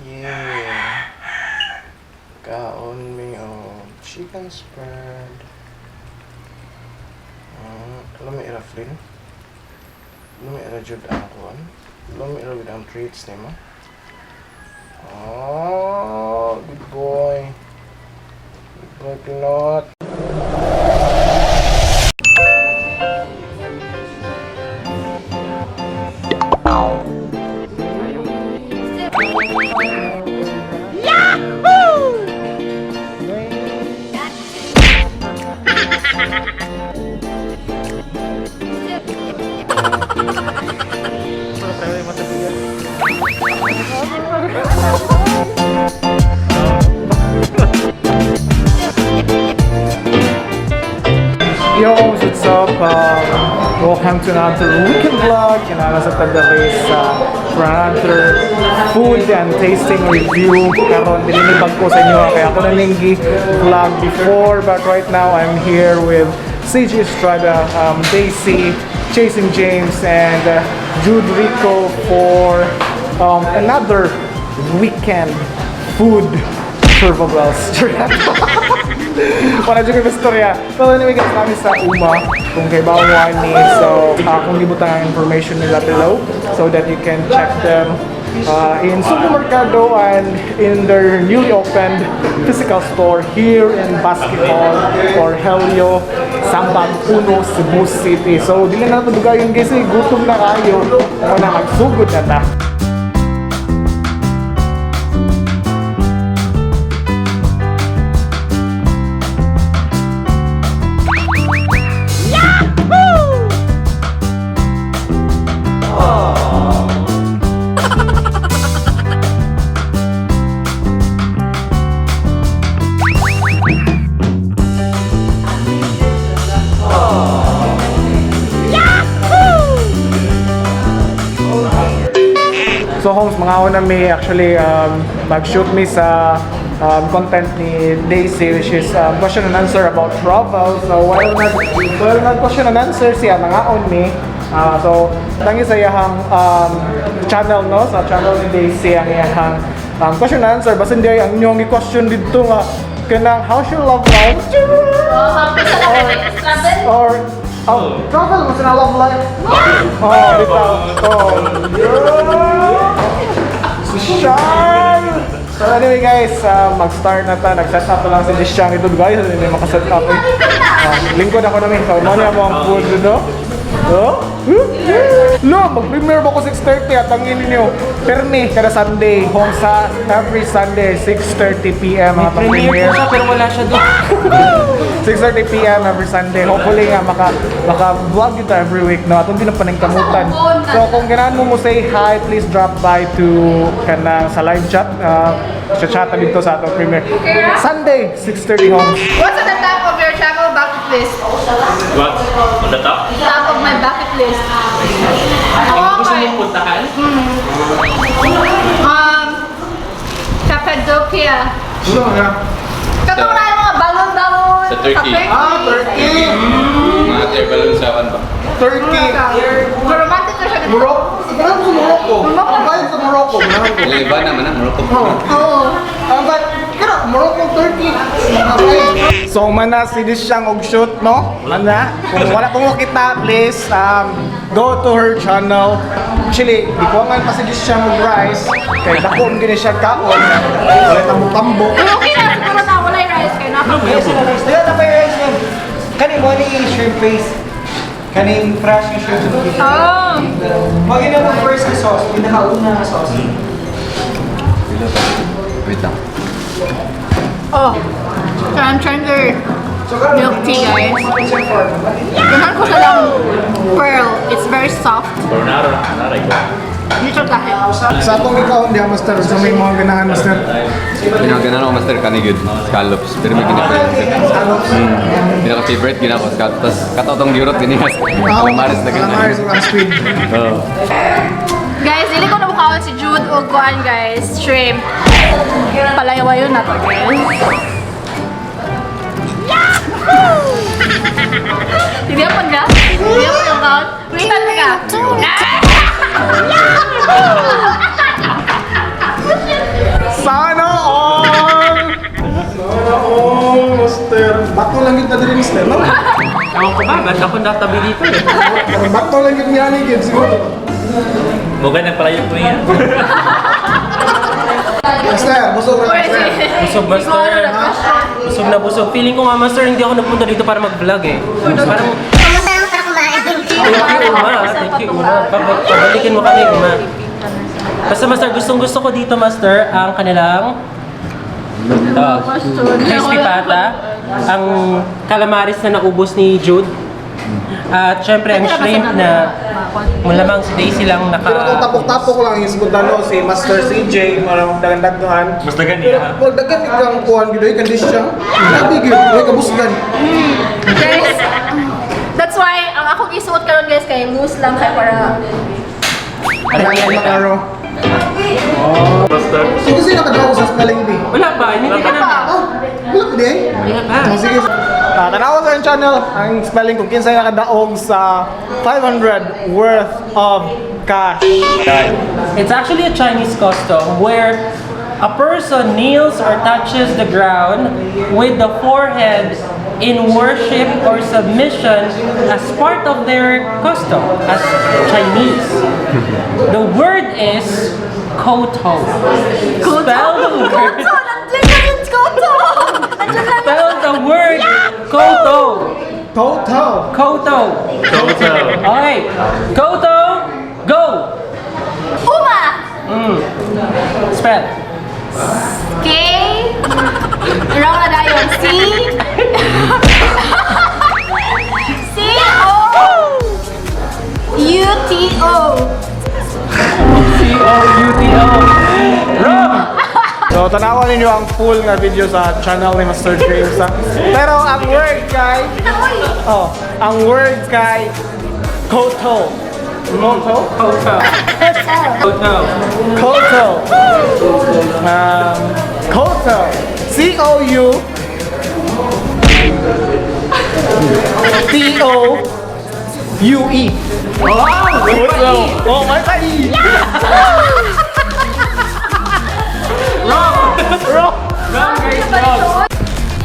Yeah. Kaon mi chicken spread. Alam mo ira Flynn? Alam mo ira jud ang kuan? Alam mo ira with ang treats ni mo? Oh, good boy. Good boy, Pinot. Yo, what's up? Welcome to another weekend vlog. Nasa tabi for another food and tasting review. Karon dinibag ko sa inyo kaya ako na linggi vlog before, but right now I'm here with CJ Estrada, Daisy, Chasing James, and Jude Rico for another weekend food survivals. Wala dyan yung istorya. So anyway guys, kami sa Uma kung kay Bawang ni. So kung libutan ang information nila below so that you can check them in Supermercado and in their newly opened physical store here in Basketball or Helio, Sambag Puno, Cebu City. So dili na ito dugayon guys, gutom na kayo. Kung na magsugod na ta. So Holmes, mga una may actually mag-shoot me sa content ni Daisy, which is question and answer about travel. So while nag-question and answer siya, nangaon me. So tangi sa iyang channel, no? Sa channel ni Daisy ang iyang question and answer. Basta hindi ang inyong i-question dito nga kanang how's your love life? Travel mo sa love life? Bitaw. Shy! So anyway guys, mag-start na ta. Nag-set up na lang si Disyang ito guys. Hindi makaset up eh. Lingkod ako namin. So muna mo ang food no? No, mag-premiere ba ko 6:30 at ang ninyo. Permi, kada Sunday. Home sa every Sunday, 6:30 PM ang premiere. Pero wala siya doon. 6:30 PM every Sunday. Hopefully nga maka-vlog dito every week, no? Atong din ang paningkamutan. So kung ganahan mo say hi, please drop by to kanang sa live chat. Chat dito sa atong premiere. Sunday, 6:30 home. What's at the top of your travel bucket list? What? On the top? Top of my bucket list. Gusto mong puntahan? Cappadocia. Ano nga? Katong na yung mga balon-balon. Sa Turkey. Turkey! Mga air balloon sa kan ba? Turkey! Romantic na siya. Morocco! Saan sa Morocco? Bayan sa Morocco. Iba naman ang Morocco. Oo. But, Morocco, Turkey. So, mana si Disyang og shoot, no? Wala na. Kung wala kong makita, please, go to her channel. Actually, di ko nga pa si Disyang og rice. Kaya dako ang gini siya kaon. Wala tambo-tambo. Okay na, siguro na wala yung rice kayo. Dila na pa yung rice niya. Kaning mo ni shrimp paste. Kaning fresh yung shrimp paste. Oh. Magin na mo first na sauce. Pinakauna na sauce. Wait lang. Oh. So I'm trying their milk tea, guys. Ganahan ko sa lang pearl. It's very soft. Coronado na. Naray ko. Dito dahil. Sa atong ikaw, hindi master. Sa may mga ganahan, master. Pinaganan ako master kanigid scallops pero may Scallops. pinaka-favorite gina ko scallops tapos katotong giurot ganihas calamares na Calamares ganyan ang squid. Guys, hindi ko nabukawan si Jude o kuan, guys. Shrimp. Palayawayo na to, guys. Hindi ako na? Hindi ako yung count? Wait, talaga ka. ko ba? Ba't ako natabi dito eh? Bakto lang yung niyani, kid, siguro. Mukha nagpalayo ko yan. Master, busog na master. Busog, master. Busog na busog. Feeling ko nga, master, hindi ako nagpunta dito para mag-vlog eh. Parang, thank you, Uma. Thank you, Uma. Pabalikin mo kami, Uma. Basta, master, gustong-gusto ko dito, master, ang kanilang crispy pata, ang calamaris na naubos ni Jude, at syempre ang shrimp na malamang si Daisy lang Pero kung tapok-tapok lang yung sigundano si Master CJ, marang dagan-dagdohan. Mas dagan niya, ha? Pero dagan kang kuhan gidoy kondisyon. Labi gyud, way kabusgan. Guys, that's why ang ako gisuot karon guys kay loose lang kay para Ano makaro? Basta. Sige sino nakadaw sa spelling bee? wala pa, hindi ka na. Oh, wala pa di. Wala pa. Sige. Tanawa sa yung channel, ang spelling kung kinsay nakadaog sa 500 worth of cash. It's actually a Chinese custom where a person kneels or touches the ground with the forehead in worship or submission as part of their custom as Chinese. The word is koto. Spell the word. Spell the word koto. Total. Koto. Okay. Koto. Go. Uma. Spell. K. Wrong na dayon. C. C O U T O. C-O-U-T-O. Wrong. So, tanawan ninyo ang full na video sa channel ni Master James. Ha? Pero ang word kay... ang word kay... Koto. Koto? Koto. Koto. Koto. Koto. C-O-U... T-O-U-E. Wow! Koto. Oh, may pa-E. Wrong, guys, wrong.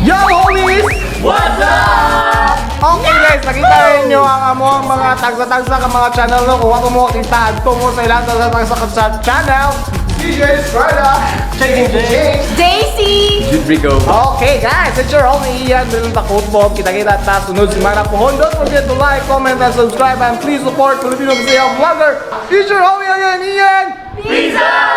Yo, homies! What's up? Okay guys, nakita ninyo ang among mga tagsa-tagsa ka mga channel no. Kung ako mo kita, adto mo sa ilang tagsa-tagsa ka sa channel. DJ Strada, Chasing James. Daisy. Rico. Okay guys, it's your homie Ian. Dito ta Football. Kita-kita ta sunod semana po. Don't forget to like, comment, and subscribe. And please support Filipino Bisaya Vlogger. It's your homie again, Ian. Pizza.